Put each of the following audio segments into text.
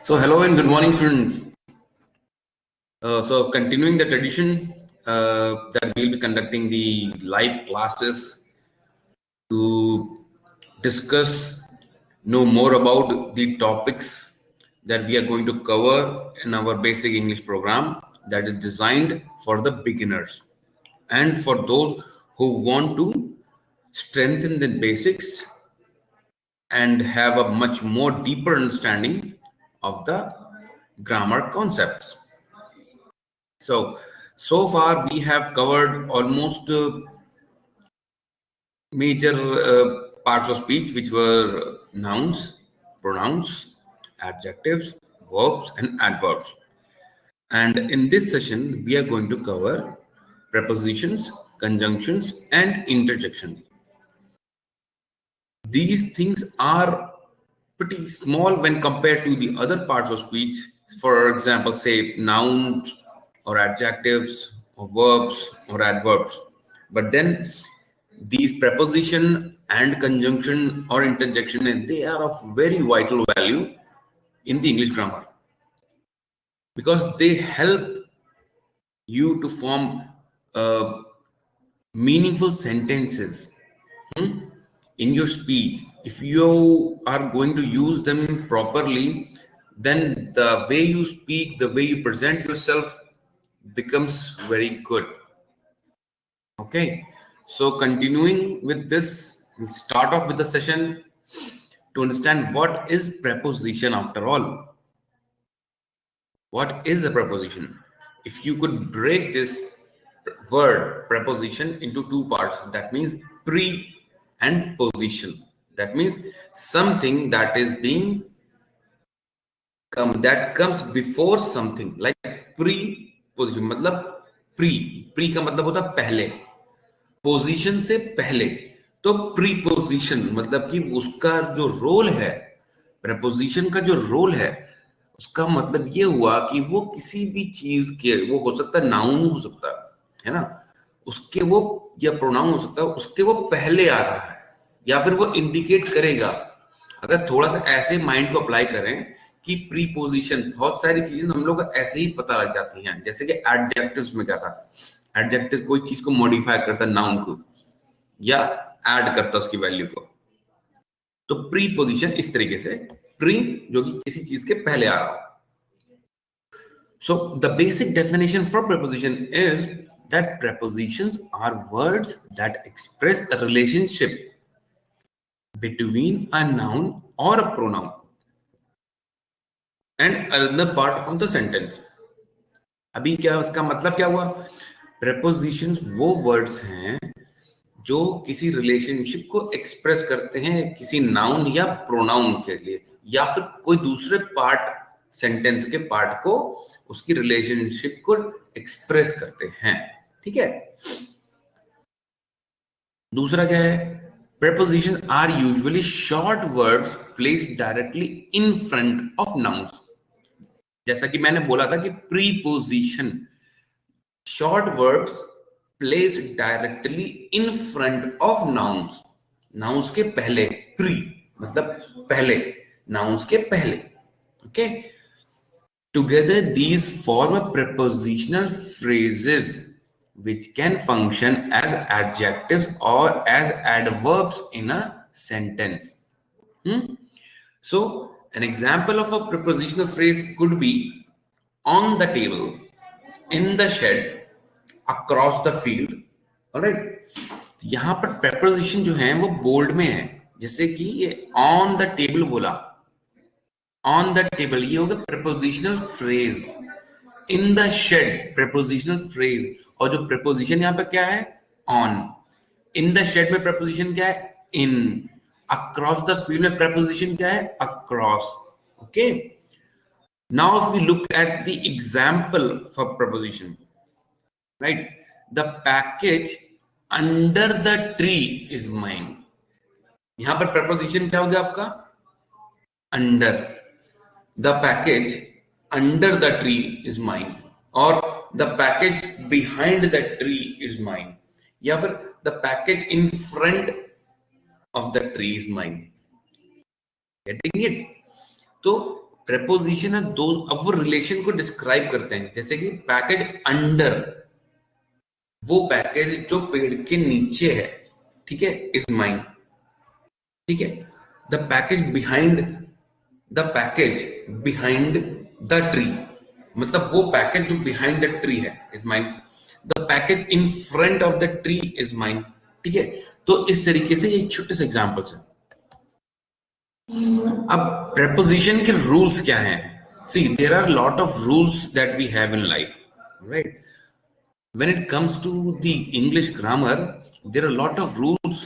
So hello and good morning, students. So continuing the tradition that we'll be conducting the live classes to discuss, know more about the topics that we are going to cover in our basic English program that is designed for the beginners and for those who want to strengthen the basics and have a much more deeper understanding of the grammar concepts. So far we have covered almost major parts of speech, which were nouns, pronouns, adjectives, verbs, and adverbs. And in this session, we are going to cover prepositions, conjunctions, and interjections. These things are pretty small when compared to the other parts of speech. For example, say nouns or adjectives or verbs or adverbs. But then these preposition and conjunction or interjection, they are of very vital value in the English grammar because they help you to form meaningful sentences in your speech. If you are going to use them properly, then the way you speak, the way you present yourself becomes very good. Okay, so continuing with this, we'll start off with the session to understand what is preposition after all. What is a preposition? If you could break this word preposition into two parts, that means pre and position. That means something that is being that comes before something, like pre-position. मतलब pre का मतलब होता है पहले, position से पहले. तो preposition मतलब कि उसका जो रोल है, प्रेपोजिशन का जो रोल है, उसका मतलब ये हुआ कि वो किसी भी चीज के, वो हो सकता है नाउन हो सकता है ना, उसके वो, या प्रोनाउन हो सकता है, उसके वो पहले आ रहा है, या फिर वो इंडिकेट करेगा. अगर थोड़ा सा ऐसे माइंड को अप्लाई करें कि प्रीपोजिशन, बहुत सारी चीजें हम लोग को ऐसे ही पता लग जाती हैं. जैसे कि एडजेक्टिव्स में क्या था, एडजेक्टिव कोई चीज को मॉडिफाई करता है, नाउन को, या ऐड करता उसकी वैल्यू को. तो प्रीपोजिशन इस तरीके से, प्री जो कि किसी चीज के पहले आ रहा हो. So the basic definition for preposition is that prepositions are words that express a relationship between a noun or a pronoun and another part of the sentence. अभी क्या उसका मतलब क्या हुआ? Prepositions वो words हैं जो किसी रिलेशनशिप को एक्सप्रेस करते हैं किसी नाउन या प्रोनाउन के लिए, या फिर कोई दूसरे पार्ट, सेंटेंस के पार्ट को, उसकी रिलेशनशिप को एक्सप्रेस करते हैं. ठीक है. दूसरा क्या है? prepositions are usually short words placed directly in front of nouns. जैसा कि मैंने बोला था कि preposition, short words placed directly in front of nouns. nouns के पहले, pre मतलब पहले, nouns के पहले. Okay, together these form a prepositional phrases which can function as adjectives or as adverbs in a sentence. So an example of a prepositional phrase could be on the table, in the shed, across the field. Alright, यहां पर preposition जो है वो bold में है. जैसे कि ये on the table बोला, on the table, ये होगा prepositional phrase. in the shed, prepositional phrase. और जो preposition यहां पर क्या है? on. in the shed में preposition क्या है? in. across the field में preposition क्या है? across. okay, now if we look at the example for preposition, right, the package under the tree is mine. यहां पर preposition क्या हो गया आपका? under. the package under the tree is mine, or the package behind the tree is mine, या फिर the package in front of the tree is mine. Getting it? तो preposition है दो, अब वो रिलेशन को डिस्क्राइब करते हैं, जैसे कि पैकेज अंडर, वो पैकेज जो पेड़ के नीचे है, ठीक है, इज माइन, ठीक है। The package behind, the package behind the tree, मतलब वो पैकेज जो बिहाइंड द ट्री है is mine, the package in front of the tree is mine, ठीक है। तो इस तरीके से ये छोटे से एग्जांपल्स हैं। अब प्रेपोजिशन के रूल्स क्या हैं? See there are lot of rules that we have in life, right? When it comes to the English grammar, there are a lot of rules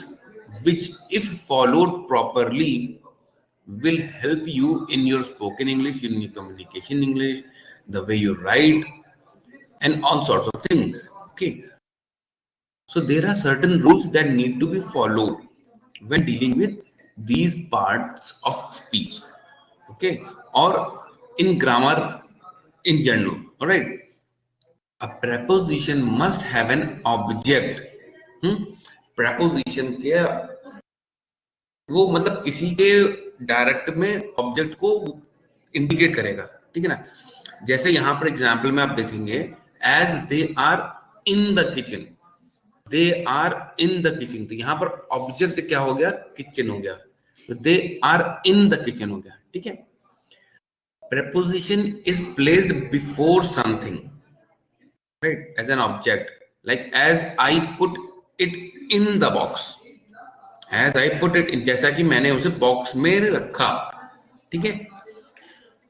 which, if followed properly, will help you in your spoken English, in your communication English, the way you write, and all sorts of things. Okay. So there are certain rules that need to be followed when dealing with these parts of speech. Okay. Or in grammar in general. All right. A preposition must have an object. preposition के वो मतलब किसी के direct में object को indicate करेगा, ठीक है ना। जैसे यहां पर एग्जाम्पल में आप देखेंगे, as they are in the kitchen, they are in the kitchen, तो यहां पर ऑब्जेक्ट क्या हो गया? किचन हो गया, तो they are in the kitchen हो गया, ठीक है। preposition is placed before something, right, as an object, like as I put it in the box, as I put it in, जैसा कि मैंने उसे बॉक्स में रखा, ठीक है।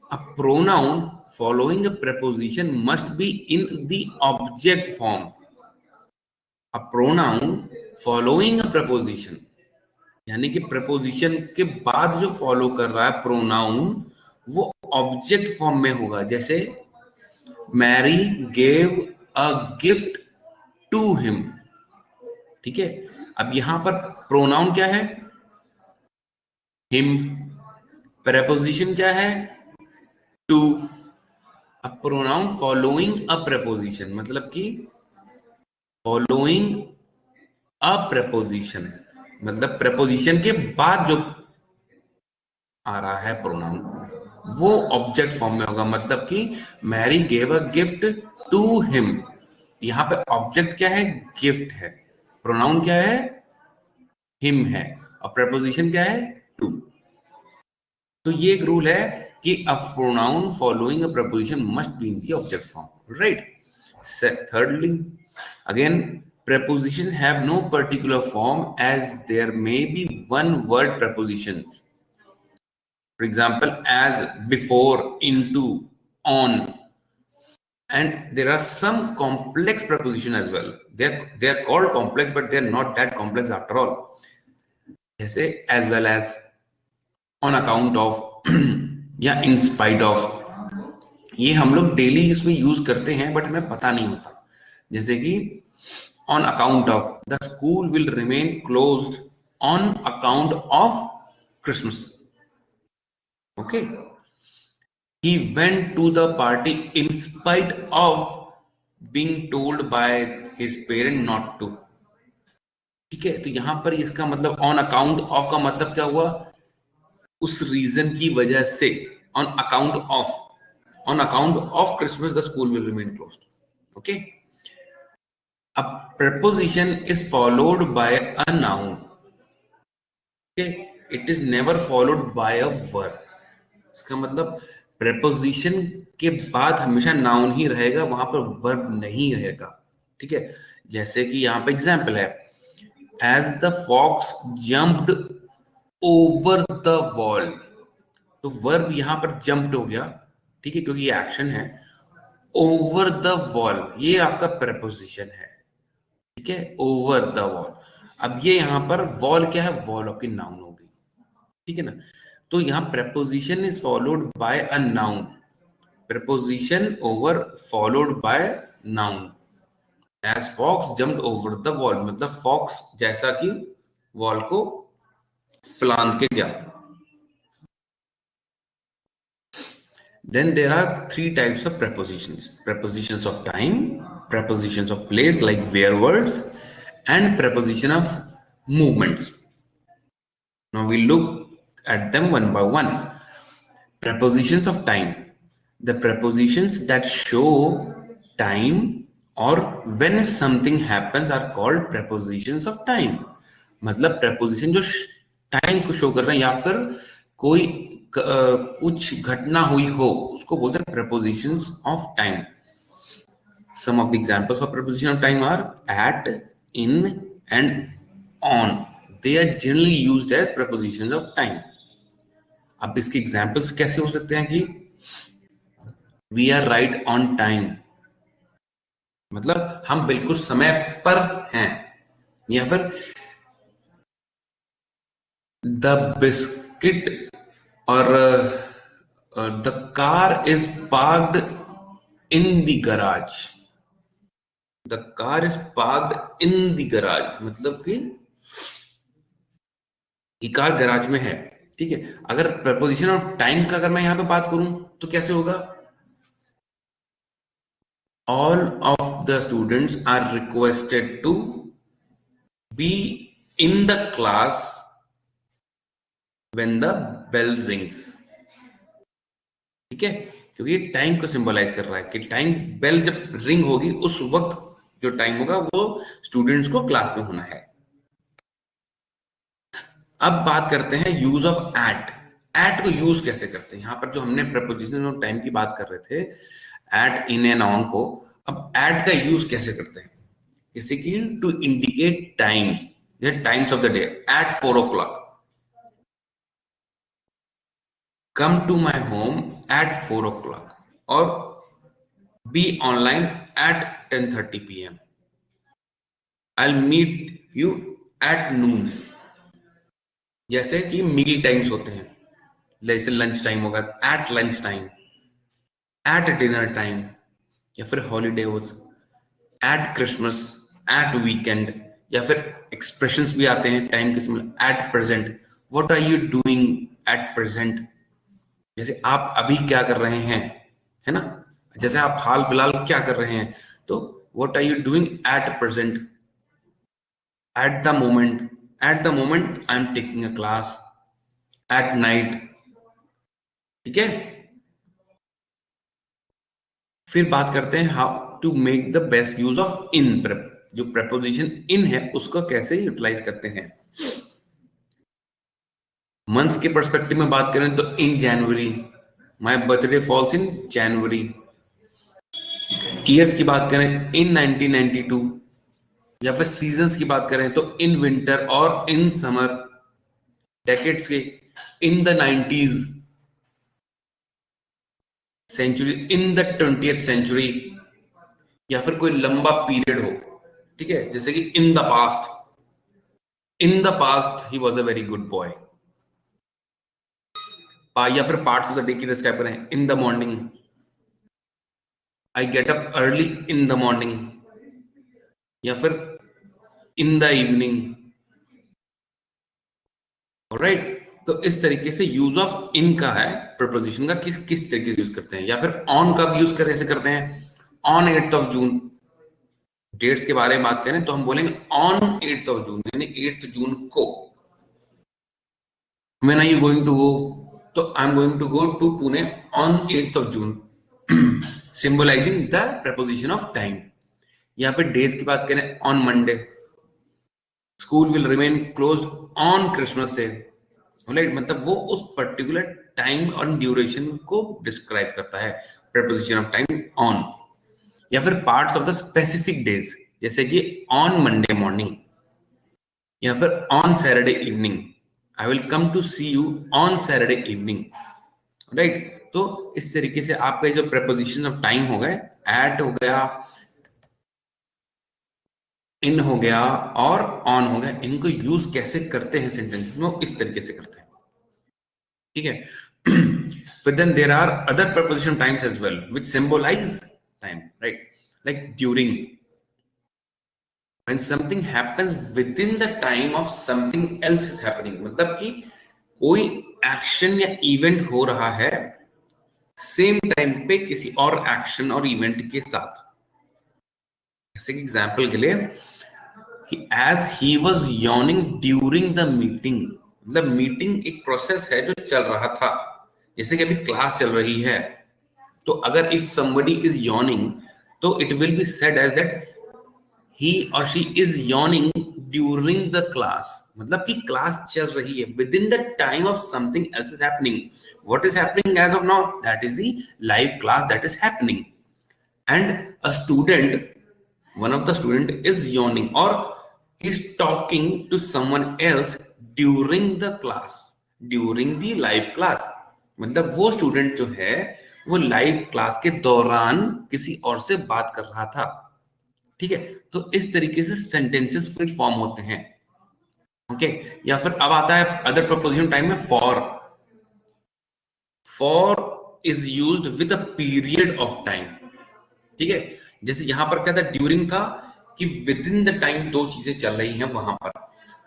A pronoun following a preposition must be in the object form. A pronoun following a preposition, यानी कि preposition के बाद जो फॉलो कर रहा है pronoun, वो ऑब्जेक्ट फॉर्म में होगा। जैसे Mary gave a gift to him, ठीक है। अब यहां पर प्रोनाउन क्या है? हिम। प्रेपोजिशन क्या है? टू। अब प्रोनाउन फॉलोइंग अ प्रेपोजिशन, मतलब कि फॉलोइंग अ प्रेपोजिशन, मतलब प्रेपोजिशन के बाद जो आ रहा है प्रोनाउन, वो ऑब्जेक्ट फॉर्म में होगा। मतलब कि Mary gave a gift to him, यहां पे ऑब्जेक्ट क्या है? गिफ्ट है। प्रोनाउन क्या है? हिम है, और प्रेपोजिशन क्या है? टू। तो ये एक रूल है कि a pronoun following a preposition must be in the object form, right. Thirdly, again, prepositions have no particular form, as there may be one word prepositions. For example, as, before, into, on. And there are some complex prepositions as well. They are called complex, but they are not that complex after all. जैसे as well as, on account of, या in spite of, ये हम लोग daily इसमें use करते हैं but हमें पता नहीं होता। जैसे कि on account of, the school will remain closed on account of Christmas. Okay. He went to the party in spite of being told by his parent not to. ठीक है, तो यहां पर इसका मतलब ऑन अकाउंट ऑफ का मतलब क्या हुआ? उस रीजन की वजह से, on account of, on account of Christmas the school will remain closed. Okay. A preposition is followed by a noun. Okay, it is never followed by a verb. इसका मतलब preposition के बाद हमेशा नाउन ही रहेगा, वहां पर वर्ब नहीं रहेगा, ठीक है। जैसे कि यहां पे एग्जाम्पल है, as the fox jumped over the wall, तो वर्ब यहां पर jumped हो गया, ठीक है, क्योंकि ये एक्शन है। over the wall ये आपका preposition है, ठीक है, over the wall। अब ये यहां पर वॉल क्या है? वॉल आपकी नाउन होगी, ठीक है ना। तो यहां preposition is followed by a noun, preposition over followed by noun। as fox jumped over the wall, मतलब fox जैसा कि वॉल को फलांग के गया। Then there are three types of prepositions: prepositions of time, prepositions of place like where words, and preposition of movements. Now we look at them one by one. prepositions of time. The prepositions that show time or when something happens are called prepositions of time. मतलब preposition जो time को show कर रहे हैं या फिर कोई कुछ घटना हुई हो उसको बोलते हैं prepositions of time. Some of the examples for preposition of time are at, in, and on. They are generally used as prepositions of time. अब इसके एग्जाम्पल्स कैसे हो सकते हैं कि we are right on time, मतलब हम बिल्कुल समय पर हैं, या फिर द बिस्किट और the car is parked in the garage. The car is parked in the garage मतलब कि कार गराज में है. ठीक है, अगर प्रपोजिशन ऑफ टाइम का अगर मैं यहां पे बात करूं तो कैसे होगा? All of the students are requested to be in the class when the bell rings. ठीक है, क्योंकि ये टाइम को सिंबलाइज कर रहा है कि टाइम बेल जब रिंग होगी उस वक्त जो टाइम होगा वो स्टूडेंट्स को क्लास में होना है. अब बात करते हैं यूज ऑफ एट. एट को यूज कैसे करते हैं? यहां पर जो हमने प्रपोजिशन ऑफ टाइम की बात कर रहे थे, एट, इन एंड ऑन को, अब एट का यूज कैसे करते हैं? जैसे कि to indicate times, times of the day. At 4 o'clock, come to my home at 4 o'clock, और be online at 10:30 p.m. I'll meet you at noon. जैसे कि मील टाइम्स होते हैं, जैसे लंच टाइम होगा at lunch time, at dinner time, या फिर holiday होस, एट क्रिसमस, एट वीकेंड, या फिर एक्सप्रेशंस भी आते हैं टाइम के similar, at present. What are you doing at present? जैसे आप अभी क्या कर रहे हैं, है ना? जैसे आप हाल फिलहाल क्या कर रहे हैं, तो what are you doing at present. At the moment, at the moment I am taking a class. At night. ठीक है, फिर बात करते हैं how to make the best use of in. जो प्रेपोजिशन इन है उसको कैसे यूटिलाइज करते हैं. मंथ्स के पर्सपेक्टिव में बात करें तो in January, my birthday falls in January. Years की बात करें इन 1992, या फिर सीजन्स की बात करें तो इन विंटर और इन समर. डेकेड्स के in the 90s, century in the 20th century, या फिर कोई लंबा पीरियड हो. ठीक है, जैसे कि in the past, in the past he was a very good boy. या फिर पार्ट्स ऑफ द डे की डिस्क्राइब करें in the morning, I get up early in the morning, या फिर इन द इवनिंग. ऑलराइट, तो इस तरीके से यूज ऑफ इन का है प्रपोजिशन का, किस किस तरीके से यूज करते हैं. या फिर ऑन का भी यूज कैसे करते हैं? On 8th June. डेट्स के बारे में बात करें तो हम बोलेंगे ऑन 8th जून, यानी 8 जून को. When are you going to go? तो I'm going to go to Pune on 8th June, symbolizing the preposition of time. या फिर डेज की बात करें on Monday, school will remain closed on Christmas day. Right, मतलब वो उस particular time और ड्यूरेशन को डिस्क्राइब करता है, preposition of time on. या फिर parts of the specific days, जैसे कि ऑन मंडे मॉर्निंग, या फिर on Saturday evening, I will come to see you on Saturday evening. Right, तो इस तरीके से आपका जो preposition ऑफ टाइम हो गए, एट हो गया, इन हो गया और ऑन हो गया, इनको यूज कैसे करते हैं सेंटेंस में, इस तरीके से करते हैं. ठीक है, फिर then there are other preposition times as well which symbolise time. Right, like during, when something happens within the time of something else is happening, मतलब कि कोई एक्शन या इवेंट हो रहा है सेम टाइम पे किसी और एक्शन और इवेंट के साथ. जैसे कि एग्जांपल के लिए, as he was yawning during the meeting, मतलब मीटिंग एक प्रोसेस है जो चल रहा था, जैसे कि अभी क्लास चल रही है, तो अगर इफ somebody is yawning, तो it will be said as that he or she is yawning during the class. मतलब कि क्लास चल रही है, within the time of something else is happening. What is happening as of now? That is the live class that is happening. And a student, one of the student is yawning or is talking to someone else during the class, during the live class. मतलब वो student जो है वो live class के दौरान किसी और से बात कर रहा था, ठीक है। तो इस तरीके से सेंटेंसेस फिर फॉर्म होते हैं, ओके। या फिर अब आता है अदर प्रपोजिशन टाइम में for. For is used with a period of time, ठीक है। जैसे यहां पर क्या था, ड्यूरिंग था कि विद इन द टाइम दो चीजें चल रही हैं, वहां पर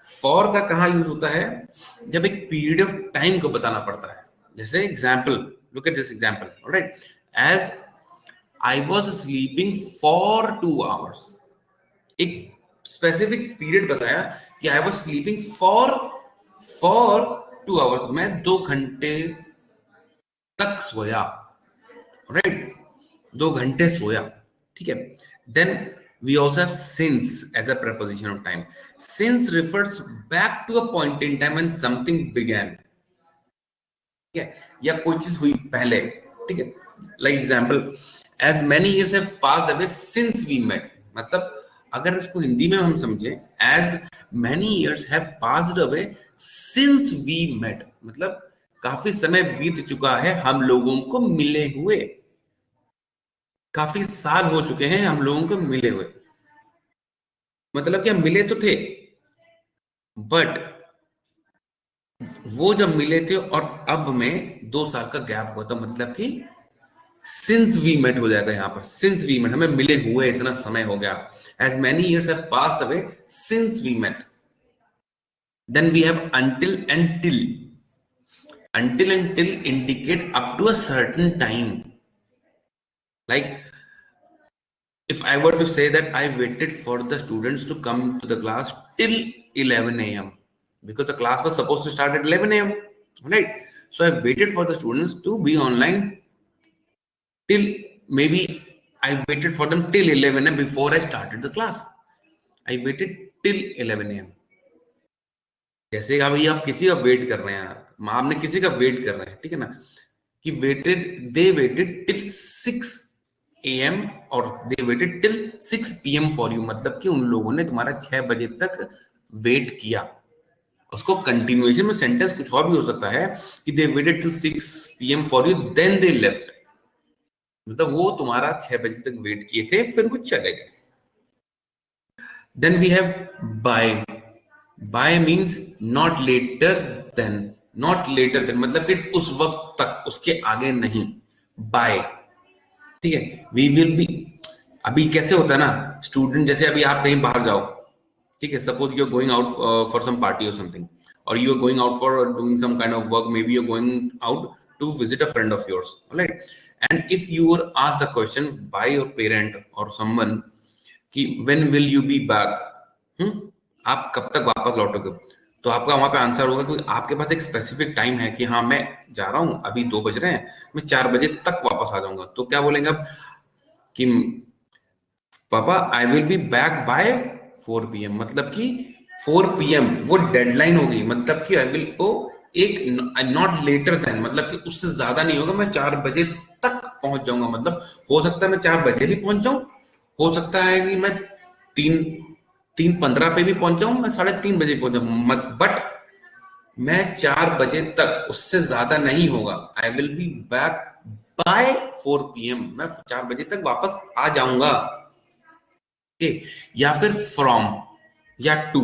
फॉर का कहां यूज होता है, जब एक पीरियड ऑफ टाइम को बताना पड़ता है। जैसे example, look at this example, alright. As I was sleeping for 2 hours, एक स्पेसिफिक पीरियड बताया कि I was sleeping for 2 hours, मैं 2 घंटे तक सोया, राइट, 2 घंटे सोया, ठीक है। Then we also have since as a preposition of time. Since refers back to a point in time when something began, ठीक है, या कोई चीज हुई पहले, ठीक है। Like example, as many years have passed away since we met, मतलब अगर इसको हिंदी में हम समझे, as many years have passed away since we met, मतलब काफी समय बीत चुका है हम लोगों को मिले हुए, काफी साल हो चुके हैं हम लोगों को मिले हुए। मतलब क्या, मिले तो थे बट वो जब मिले थे और अब में 2 साल का गैप हुआ था, मतलब कि सिंस वी मेट हो जाएगा यहां पर। सिंस वी मेट, हमें मिले हुए इतना समय हो गया। As many years have passed away since we met. Then we have until and till. Until and till indicate up to a certain time. Like if I were to say that I waited for the students to come to the class till 11 a.m. because the class was supposed to start at 11 a.m. right? So I waited for the students to be online till, maybe I waited for them till 11 a.m. before I started the class. I waited till 11 a.m. जैसे अभी आप किसी का wait कर रहे हैं, आपने किसी का वेट कर रहे हैं, ठीक है ना, कि waited, they waited till 6 AM और they waited till 6 PM for you, मतलब कि उन लोगों ने तुम्हारा 6 बजे तक वेट किया। उसको कंटिन्यूएशन में सेंटेंस कुछ और भी हो सकता है कि they waited till 6 PM for you then they left, मतलब वो तुम्हारा 6 बजे तक वेट किए थे फिर वो चले गए। Then we have by. By means not later than, not later than मतलब कि उस वक्त तक, उसके आगे नहीं, बाय, ठीक है। वी विल बी, अभी कैसे होता है ना स्टूडेंट, जैसे अभी आप कहीं बाहर जाओ, ठीक है, suppose you are going out for some party और समथिंग, और you are going out for doing some kind of work, may be you are going out to visit a friend of yours, right. And if you are asked the question by your parent और someone कि when will you be back, आप कब तक वापस लौटोगे, तो आपका वहां पे आंसर होगा कि आपके पास एक स्पेसिफिक टाइम है कि हाँ मैं जा रहा हूं, अभी 2 बज रहे हैं, मैं 4 बजे तक वापस आ जाऊंगा। तो क्या बोलेंगे आप कि पापा I will be back by 4 PM, मतलब कि 4 PM वो डेडलाइन हो गई, मतलब कि आई विल को एक नॉट लेटर देन, मतलब कि उससे ज्यादा नहीं होगा, मैं 4 बजे तक पहुंच जाऊंगा। मतलब हो सकता है मैं 4 बजे भी पहुंच जाऊं, हो सकता है कि मैं 3:15 पे भी पहुंच जाऊं, मैं 3:30 बजे पहुंच जाऊं, बट मैं 4 बजे तक, उससे ज्यादा नहीं होगा। I will be back by 4 PM, मैं 4 बजे तक वापस आ जाऊंगा, ठीक। या फिर फ्रॉम या टू।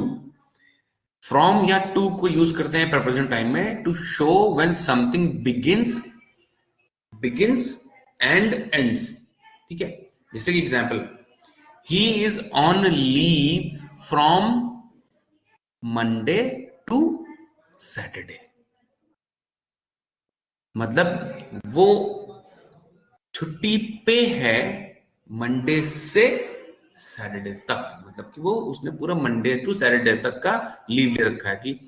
फ्रॉम या टू को यूज करते हैं प्रपोजिशन टाइम में to show when something begins and ends, ठीक है। जैसे कि example, he is on leave from Monday to Saturday, मतलब वो छुट्टी पे है मंडे से सैटरडे तक, मतलब कि वो उसने पूरा मंडे टू सैटरडे तक का लीव ले रखा है कि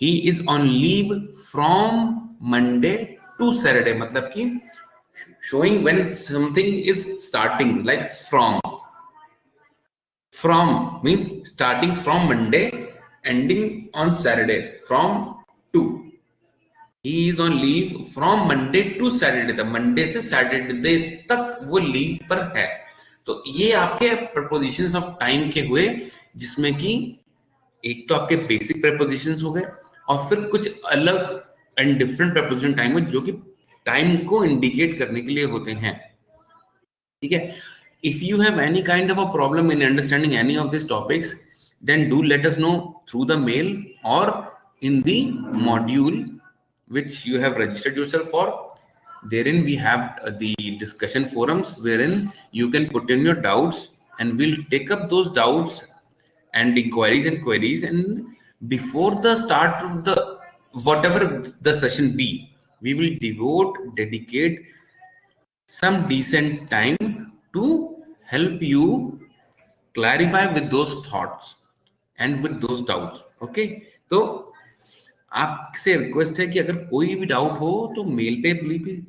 ही is on leave from Monday to Saturday, मतलब कि showing when something is starting, like from means starting from Monday, ending on Saturday. From to, he is on leave from Monday to Saturday, the Monday से Saturday तक वो leave पर है. तो ये आपके प्रपोजिशंस ऑफ टाइम के हुए, जिसमें कि एक तो आपके बेसिक प्रपोजिशंस हो गए और फिर कुछ अलग एंड डिफरेंट प्रपोजिशन टाइम है जो कि टाइम को इंडिकेट करने के लिए होते हैं. ठीक है. If you have any kind of a problem in understanding any of these topics, then do let us know through the mail or in the module which you have registered yourself for. Therein we have the discussion forums wherein you can put in your doubts and we'll take up those doubts and queries, and before the start of the whatever the session be, we will dedicate some decent time to help you clarify with those thoughts and with those doubts. Okay, तो आपसे request है कि अगर कोई भी doubt हो तो mail पे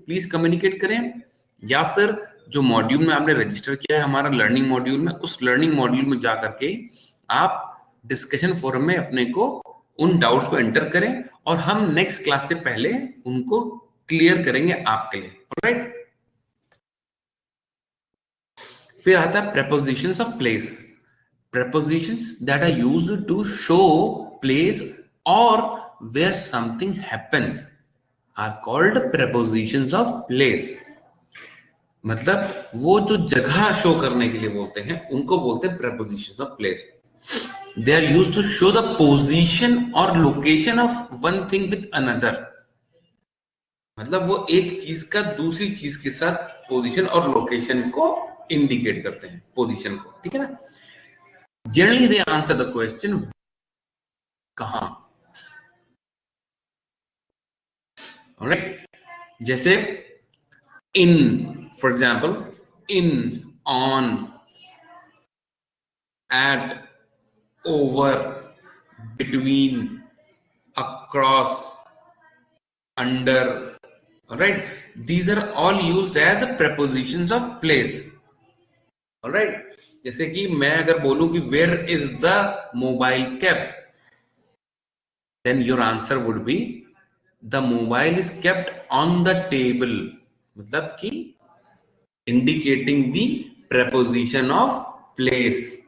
प्लीज कम्युनिकेट करें, या फिर जो मॉड्यूल में आपने रजिस्टर किया है हमारा लर्निंग मॉड्यूल में, उस लर्निंग मॉड्यूल में जा करके आप डिस्कशन फोरम में अपने को उन डाउट्स को एंटर करें और हम नेक्स्ट क्लास से पहले उनको क्लियर करेंगे आपके लिए. ऑलराइट. फिर आता है prepositions of place. Prepositions that are used to show place or where something happens are called prepositions of place. मतलब वो जो जगह शो करने के लिए बोलते हैं उनको बोलते हैं prepositions of place. They are used to show the position or location of one thing with another. मतलब वो एक चीज का दूसरी चीज के साथ पोजीशन और लोकेशन को इंडिकेट करते हैं, पोजीशन को. ठीक है ना. Generally they answer the question कहां. ऑलराइट. जैसे in, for example in, on, at, over, between, across, under. Alright, these are all used as prepositions of place. Alright, जैसे कि मैं अगर बोलूं कि where is the mobile kept, then your answer would be the mobile is kept on the table. मतलब कि indicating the preposition of place.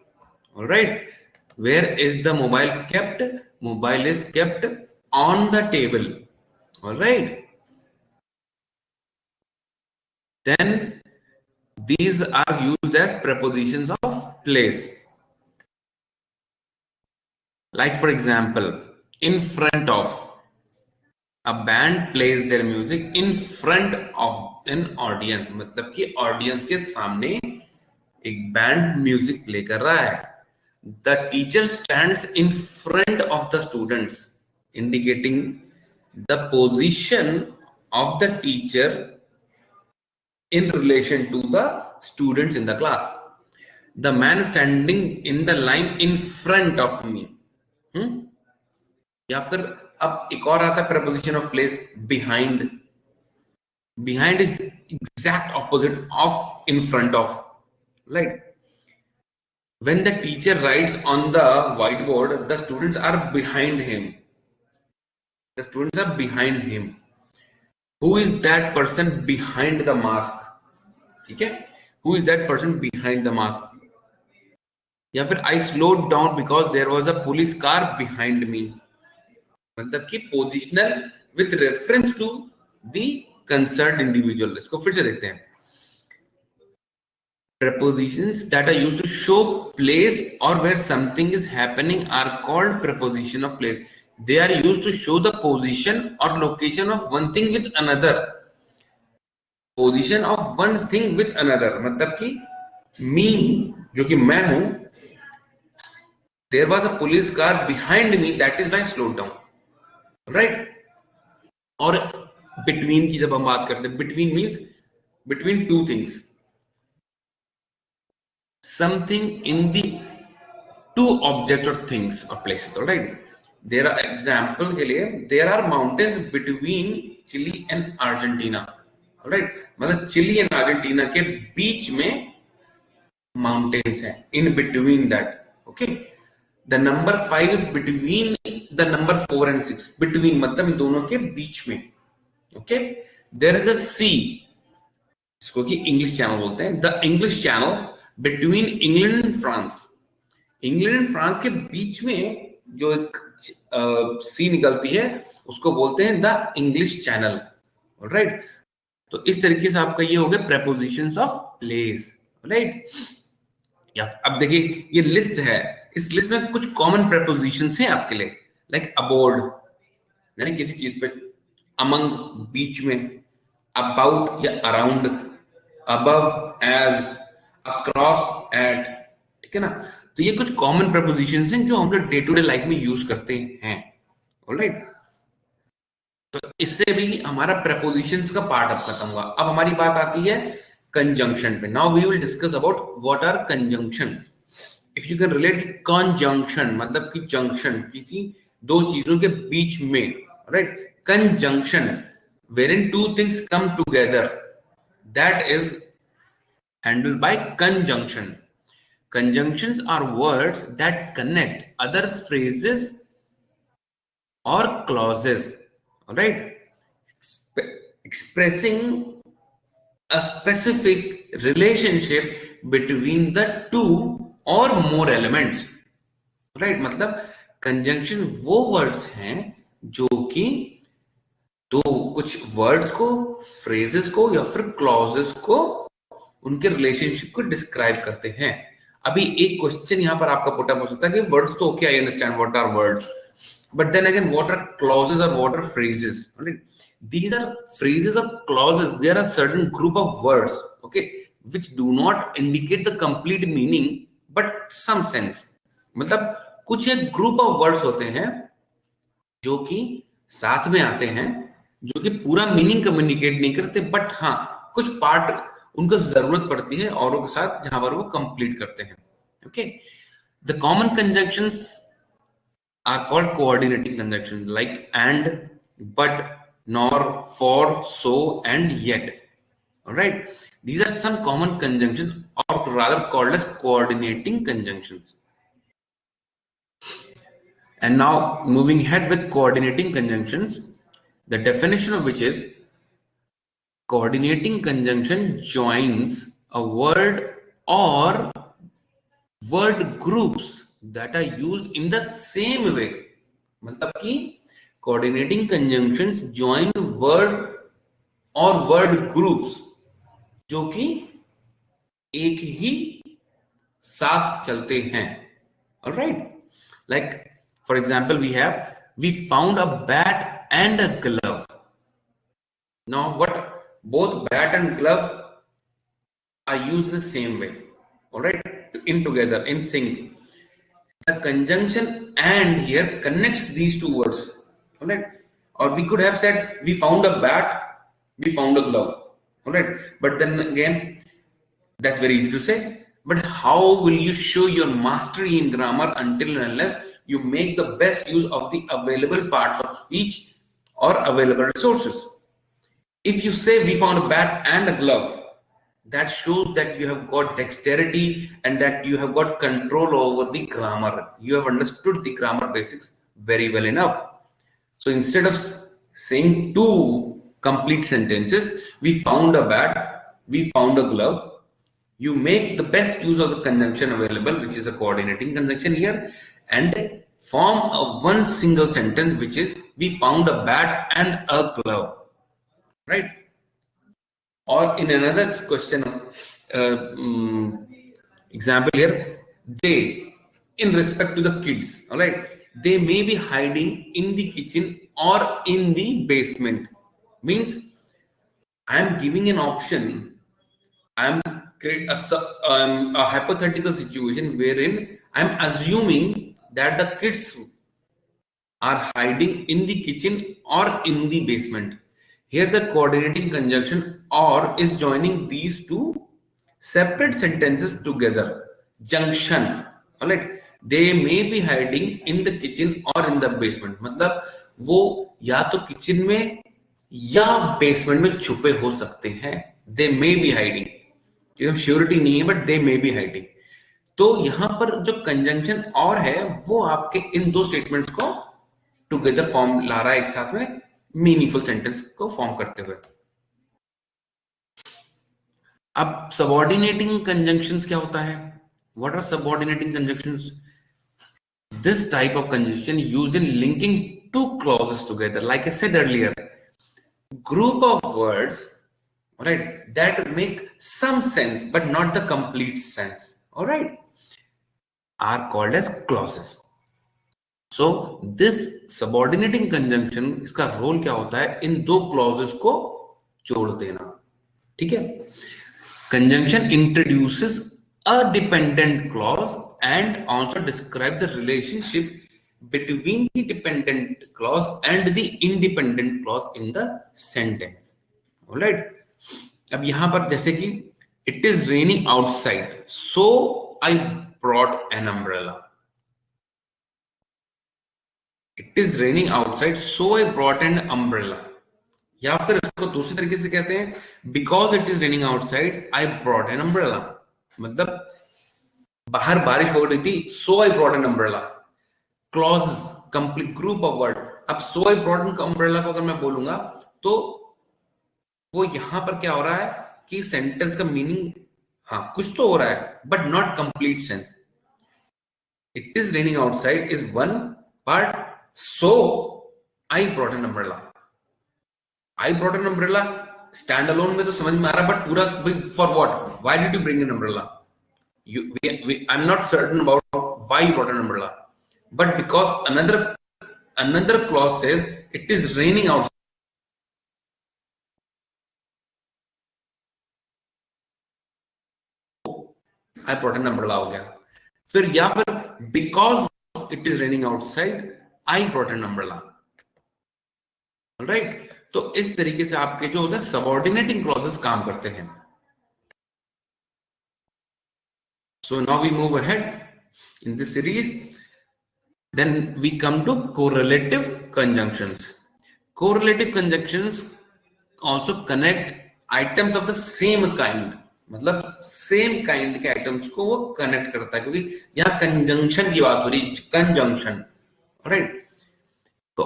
Alright, where is the mobile kept? Mobile is kept on the table. Alright. Then these are used as prepositions of place. Like for example, in front of, a band plays their music in front of an audience. मतलब कि audience के सामने एक band music play कर रहा है. The teacher stands in front of the students, indicating the position of the teacher in relation to the students in the class. The man standing in the line in front of me. या फिर अब एक और आता है preposition of place, behind. Behind is exact opposite of in front of. Right? When the teacher writes on the whiteboard, the students are behind him. The students are behind him. Who is that person behind the mask? ठीक है. Who is that person behind the mask? या फिर I slowed down because there was a police car behind me. मतलब कि positional with reference to the concerned individual. इसको फिर से देखते हैं. Prepositions that are used to show place or where something is happening are called preposition of place. They are used to show the position or location of one thing with another. Position of one thing with another. मतलब कि me, जो कि मैं हूं, there was a police car behind me, that is why I slowed down. Right? और between की जब हम बात करते हैं, between means between two things. Something in the two objects or things or places. All right. There are example के लिए, there are mountains between Chile and Argentina, right, मतलब चिली एंड अर्जेंटीना के बीच में माउंटेन्स है, in between that, okay. The number 5 is between the number 4 and 6, between मतलब इन दोनों के बीच में, ओके। देयर इज अ सी, इसको कि इंग्लिश चैनल बोलते हैं, the English channel between England and France, England and France के बीच में जो एक सी निकलती है उसको बोलते हैं द इंग्लिश चैनल, राइट। तो इस तरीके से आपका ये हो गया प्रेपोजिशंस ऑफ प्लेस, राइट। या अब देखिए ये लिस्ट है, इस लिस्ट में कुछ कॉमन प्रेपोजिशंस हैं आपके लिए, लाइक अबोर्ड यानी किसी चीज पे, अमंग बीच में, अबाउट या around, above, as, across, at, ठीक है ना। तो ये कुछ कॉमन प्रेपोजिशंस हैं जो हम लोग डे टू डे लाइफ में यूज करते हैं, ऑलराइट। तो इससे भी हमारा प्रेपोजिशंस का पार्ट अब खत्म हुआ। अब हमारी बात आती है कंजंक्शन पे। Now we will discuss about what are conjunction. If you can relate conjunction मतलब कि जंक्शन, किसी दो चीजों के बीच में, right. Conjunction wherein two things come together, that is handled by conjunction. Conjunctions are words that connect other phrases or clauses, all right, expressing a specific relationship between the two or more elements, right। मतलब conjunction वो words हैं जो कि तो कुछ words को, phrases को या फिर क्लॉजेस को, उनके रिलेशनशिप को डिस्क्राइब करते हैं। अभी एक क्वेश्चन यहां पर आपका पुट अप हो सकता है कि वर्ड्स तो okay, I understand what are words, but then again what are clauses और what are phrases, right. These are phrases or clauses. There are certain group of words, okay, which do not indicate the complete meaning, but some sense. मतलब कुछ एक group of words होते हैं जो कि साथ में आते हैं, जो कि पूरा मीनिंग कम्युनिकेट नहीं करते, बट हाँ कुछ पार्ट उनको जरूरत पड़ती है औरों के साथ जहां पर वो कंप्लीट करते हैं, okay. The common conjunctions are called coordinating conjunctions, like and, but, nor, for, so, and yet, all right. These are some common conjunctions, or rather called as coordinating conjunctions. And now moving ahead with coordinating conjunctions, the definition of which is coordinating conjunction joins a word or word groups that are used in the same way. मतलब कि coordinating conjunctions join word or word groups जो कि एक ही साथ चलते हैं, all right. Like for example we found a bat and a glove. Now what, both bat and glove are used the same way, all right, in together, in sync. The conjunction and here connects these two words, all right. Or we could have said we found a bat, we found a glove, all right. But then again, that's very easy to say, but how will you show your mastery in grammar until and unless you make the best use of the available parts of speech or available resources? If you say we found a bat and a glove, that shows that you have got dexterity and that you have got control over the grammar. You have understood the grammar basics very well enough. So instead of saying two complete sentences, we found a bat, we found a glove, you make the best use of the conjunction available, which is a coordinating conjunction here, and form a one single sentence, which is we found a bat and a glove, right? Or in another question, example here, they, in respect to the kids, all right, they may be hiding in the kitchen or in the basement. Means I am giving an option, I am create a hypothetical situation wherein I am assuming that the kids are hiding in the kitchen or in the basement. Here the coordinating conjunction or is joining these two separate sentences together. Junction, all right. They may be hiding in the kitchen or in the basement. मतलब वो या तो kitchen में या basement में छुपे हो सकते हैं, दे मे बी हाइडिंग, क्योंकि श्योरिटी नहीं है but they may be hiding. तो यहां पर जो कंजंक्शन और है वो आपके इन दो स्टेटमेंट्स को टुगेदर फॉर्म ला रहा है, एक साथ में मीनिंगफुल सेंटेंस को फॉर्म करते हुए। अब सबऑर्डिनेटिंग कंजंक्शंस क्या होता है? What are subordinating conjunctions? This type of conjunction used in linking two clauses together, like I said earlier, group of words, right, that make some sense but not the complete sense, all right, are called as clauses. So this subordinating conjunction, इसका role क्या होता है? इन दो clauses को जोड़ देना, ठीक है? Conjunction introduces a dependent clause and also describe the relationship between the dependent clause and the independent clause in the sentence. All right. अब यहां पर जैसे कि it is raining outside, so I brought an umbrella. It is raining outside, so I brought an umbrella. या फिर इसको दूसरी तरीके से कहते हैं because it is raining outside I brought an umbrella, मतलब बाहर बारिश हो रही थी, so I brought an umbrella. Clause complete group of word. अब so I brought an umbrella को अगर मैं बोलूंगा तो वो यहां पर क्या हो रहा है कि सेंटेंस का मीनिंग हाँ कुछ तो हो रहा है but not complete sense. It is raining outside is one part, so I brought an umbrella. I brought an umbrella stand alone में तो समझ में आ रहा है बट पूरा for what, why did you bring an umbrella? I am not certain about why you brought an umbrella, but because another clause says it is raining outside, I brought an umbrella हो गया। फिर या फिर because it is raining outside I brought an umbrella, right? तो इस तरीके से आपके जो होता है सबऑर्डिनेटिंग क्लॉजेस काम करते हैं। So now we move ahead in this series. Then we come to correlative conjunctions. Correlative conjunctions also connect items of the same kind, मतलब सेम काइंड के आइटम्स को वो कनेक्ट करता है, क्योंकि यहाँ कंजंक्शन की बात हो रही, कंजंक्शन, राइट? तो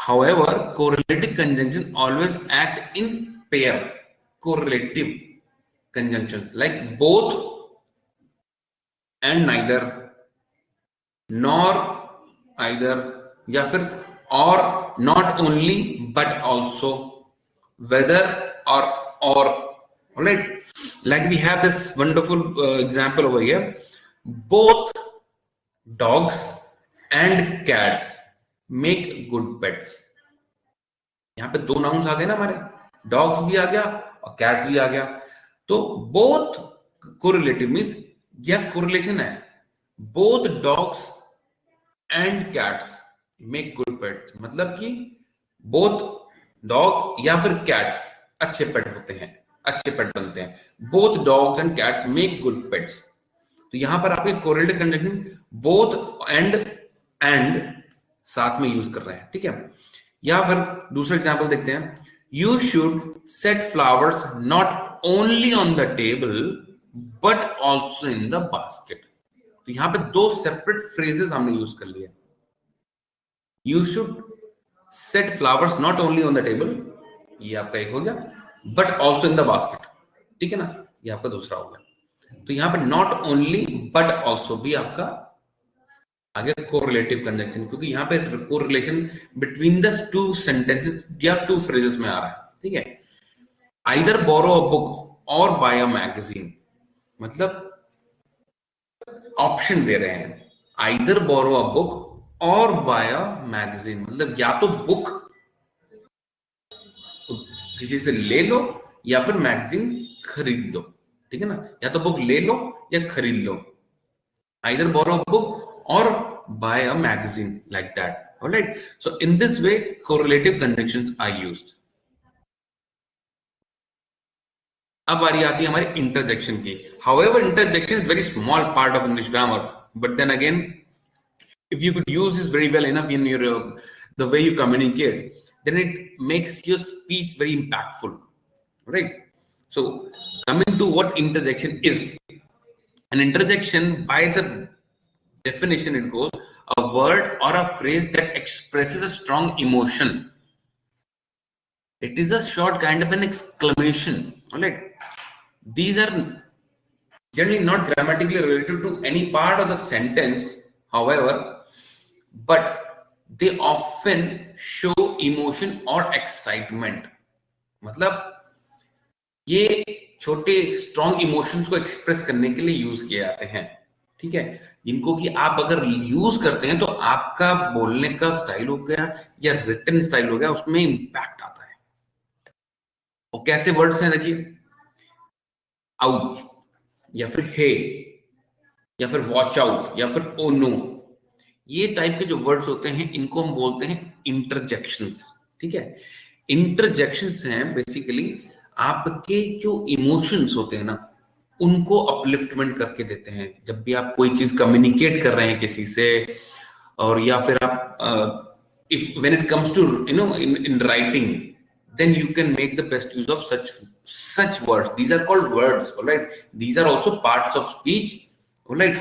however correlative conjunction always act in pair. Correlative conjunctions like both and neither, nor either, या फिर or not only but also, whether or, right? Like we have this wonderful example over here, both dogs and cats make good pets. यहाँ पे दो nouns आ गए ना हमारे, dogs भी आ गया और कैट्स भी आ गया। तो बोथ कोरिलेटिव मींस यह कोरिलेशन है, both dogs and cats make good pets, मतलब कि बोथ डॉग या फिर कैट अच्छे पेट होते हैं, अच्छे पेट बनते हैं। Both dogs and cats make good pets. तो यहां पर आपके कोरिलेटिव कंजंक्शन बोथ एंड साथ में यूज कर रहे हैं, ठीक है? या फिर दूसरा एग्जांपल देखते हैं, you should set flowers not only on the table but also in the basket. तो यहां पे दो सेपरेट फ्रेजेस हमने यूज कर लिए। You should set flowers not only on the table, ये आपका एक हो गया, but also in the basket, ठीक है ना? ये आपका दूसरा हो गया। तो यहां पे नॉट ओनली बट ऑल्सो भी आपका आगे कोरिलेटिव कंजंक्शन, क्योंकि यहां पे correlation between the two sentences या टू फ्रेजेस में आ रहा है, ठीक है? आइदर बोरो अ बुक और बाय अ मैगजीन, मतलब ऑप्शन दे रहे हैं, आइदर बोरो अ बुक और बाय अ मैगजीन, मतलब या तो बुक किसी से ले लो या फिर मैगजीन खरीद लो, ठीक है ना? या तो बुक ले लो या खरीद लो, either borrow a book or buy a magazine, like that. All right, so in this way correlative conjunctions are used. अब बारी आती है हमारी interjection की। However, interjection is very small part of English grammar, but then again if you could use this very well enough in your the way you communicate, then it makes your speech very impactful, right? So coming to what interjection is, an interjection by the definition it goes a word or a phrase that expresses a strong emotion. It is a short kind of an exclamation, all right? These are generally not grammatically related to any part of the sentence, however, but they often show emotion or excitement. मतलब ये छोटे strong emotions को express करने के लिए use किए जाते हैं, ठीक है? इनको कि आप अगर यूज करते हैं तो आपका बोलने का स्टाइल हो गया या रिटन स्टाइल हो गया, उसमें इंपैक्ट आता है। और कैसे वर्ड्स हैं देखिए, आउच या फिर हे या फिर वॉच आउट या फिर ओ नो, ये टाइप के जो वर्ड्स होते हैं इनको हम बोलते हैं इंटरजेक्शंस, ठीक है? इंटरजेक्शंस हैं बेसिकली आपके जो इमोशंस होते हैं ना उनको अपलिफ्टमेंट करके देते हैं। जब भी आप कोई चीज कम्युनिकेट कर रहे हैं किसी से, और या फिर आप if when it comes to you know in writing, then you can make the best use of such words. These are called words, all right? These are also parts of speech, all right,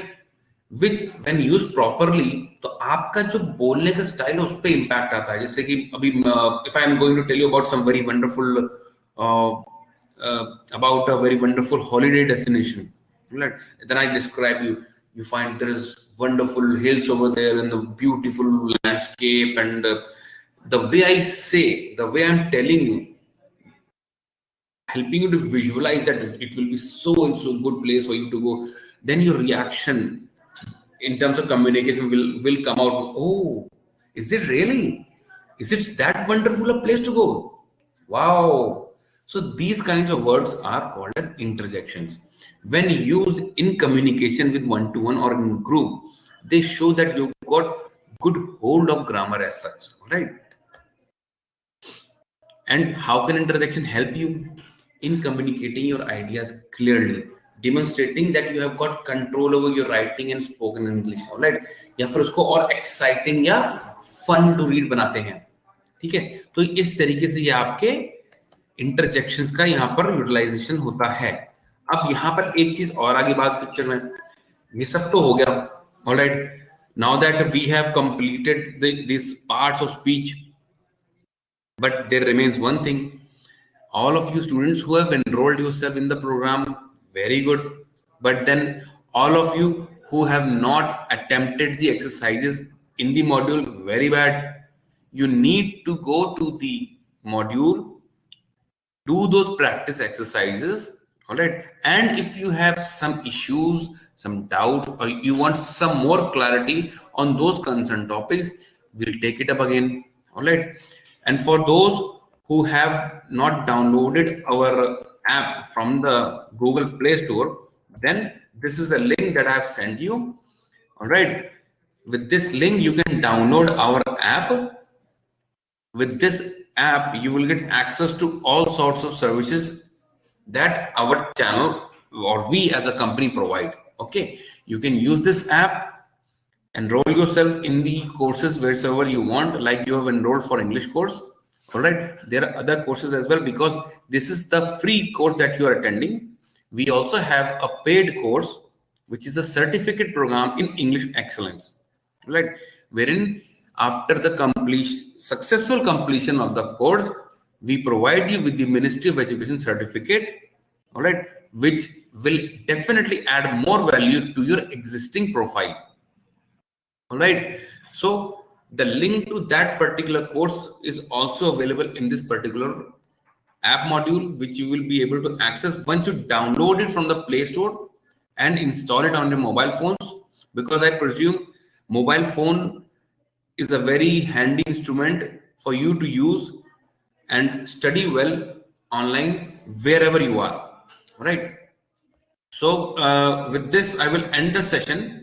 which when used properly तो आपका जो बोलने का style है उस पे impact आता है। जैसे कि अभी if I am going to tell you about some very wonderful about a very wonderful holiday destination, right? Then I describe you find there is wonderful hills over there and the beautiful landscape, and the way I say, the way I'm telling you, helping you to visualize that it will be so and so good place for you to go, then your reaction in terms of communication will come out. Oh, is it really? Is it that wonderful a place to go? Wow. So these kinds of words are called as interjections. When used in communication with one-to-one or in group, they show that you've got good hold of grammar as such, right? And how can interjection help you in communicating your ideas clearly, demonstrating that you have got control over your writing and spoken English, all right? या फिर उसको और exciting या fun to read बनाते हैं, ठीक है? तो इस तरीके से ये आपके interjections का यहाँ पर utilization होता है। अब यहाँ पर एक चीज और आगे बात पिक्चर में, ये सब तो हो गया, all right? Now that we have completed these parts of speech, but there remains one thing. All of you students who have enrolled yourself in the program, very good. But then all of you who have not attempted the exercises in the module, very bad. You need to go to the module, do those practice exercises, all right? And if you have some issues, some doubt, or you want some more clarity on those concerned topics, we'll take it up again, all right? And for those who have not downloaded our app from the Google Play Store, then this is a link that I have sent you, all right? With this link, you can download our app. With this app, you will get access to all sorts of services that our channel or we as a company provide, okay? You can use this app, enroll yourself in the courses wherever you want, like you have enrolled for English course, all right? There are other courses as well, because this is the free course that you are attending. We also have a paid course, which is a certificate program in English excellence, right? Wherein after the successful completion of the course, we provide you with the Ministry of Education certificate, all right, which will definitely add more value to your existing profile, all right? So the link to that particular course is also available in this particular app module, which you will be able to access once you download it from the Play Store and install it on your mobile phones, because I presume mobile phone is a very handy instrument for you to use and study well online wherever you are, all right? So with this, I will end the session.